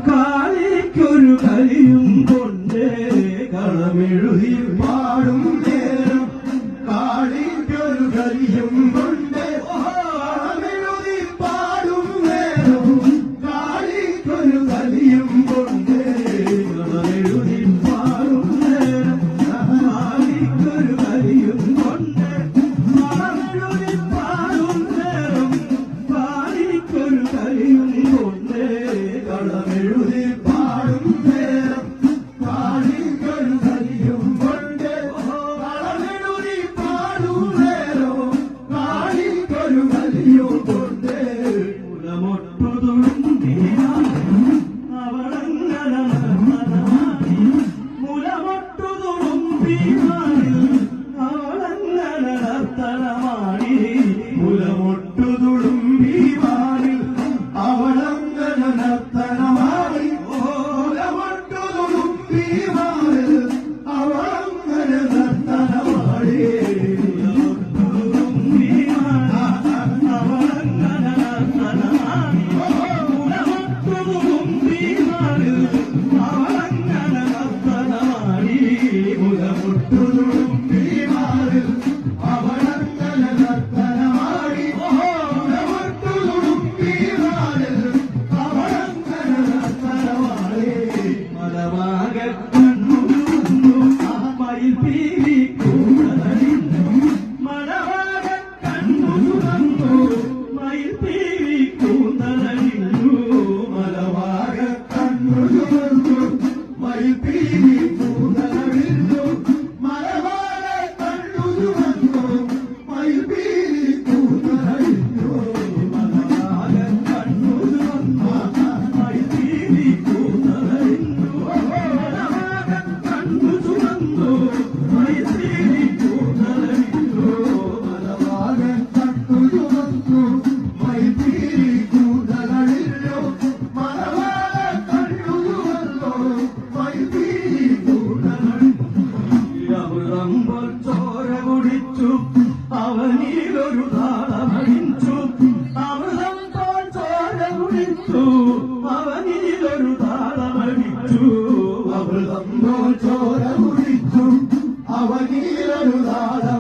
കാളിക്കൊരു കളിയും കൊണ്ട് കളമെഴുതി പാടും നേരം കാളിക്കൊരു കളിയും കൊണ്ട് കളമെഴുതി പാടും നേരം കാളിക്കൊരു കളിയും കൊണ്ട് കളമെഴുതി പാടും നേരം കാളിക്കൊരു കളിയും കൊണ്ട് കളമെഴുതി പാടും നേരം കാളിക്കൊരു കളിയും കൊണ്ട് കളമെഴുതി പാടും നേരം കാളിക്കൊരു കളിയും കൊണ്ട് കളമെഴുതി പാടും നേരം കാളിക്കൊരു കളിയും കൊണ്ട് മുലമൊട്ടുതുളും മുലമൊട്ടുതുളും അവളങ്ങനത്തനമാടി മുലമൊട്ടുതുളും ഭീമാനിൽ അവളങ്ങനത്തനമാടി മുലമൊട്ടുതുളും ഭീമാനിൽ അവളങ്ങനത്തനമാടി മുലമൊട്ടുതുളും ഭീമാനിൽ അവളങ്ങനത്തനമാടി മുലമൊട്ടുതുളും ഭീമാനിൽ അവളങ്ങനത്തനമാടി മുലമൊട്ടുതുളും ഭീമാനിൽ അവളങ്ങനത്തനമാടി മുലമൊട്ടുതുളും ഭീമാനിൽ അവളങ്ങനത്തനമാടി മലവാകക്കണ്ണുരുന്നു മയിൽ പീലി കൂടലിന്നു മലവാകക്കണ്ണുരുന്നു മയിൽ പീലി കൂടലിന്നു മലവാകക്കണ്ണുരുന്നു മയിൽ പീലി കൂടലിന്നു മലവാകക്കണ്ണുരുന്നു മയിൽ പീലി കൂടലിന്നു മലവാകക്കണ്ണുരുന്നു മയിൽ പീലി കൂടലിന്നു മലവാകക്കണ്ണുരുന്നു മയിൽ പീലി കൂടലിന്നു മലവാകക്കണ്ണുരുന്നു മയിൽ പീലി കൂടലിന്നു മലവാകക്കണ്ണുരുന്നു മയിൽ പീലി കൂടലിന്നു അമൃതമ്പോൾ ചോര കുടിച്ചു അവനിലൊരു താളമടിച്ചു അമൃതമ്പോൾ ചോര കുടിച്ചു അവനിലൊരു താളമടിച്ചു അമൃതമ്പോൾ ചോര കുടിച്ചു അവനിലൊരു താളം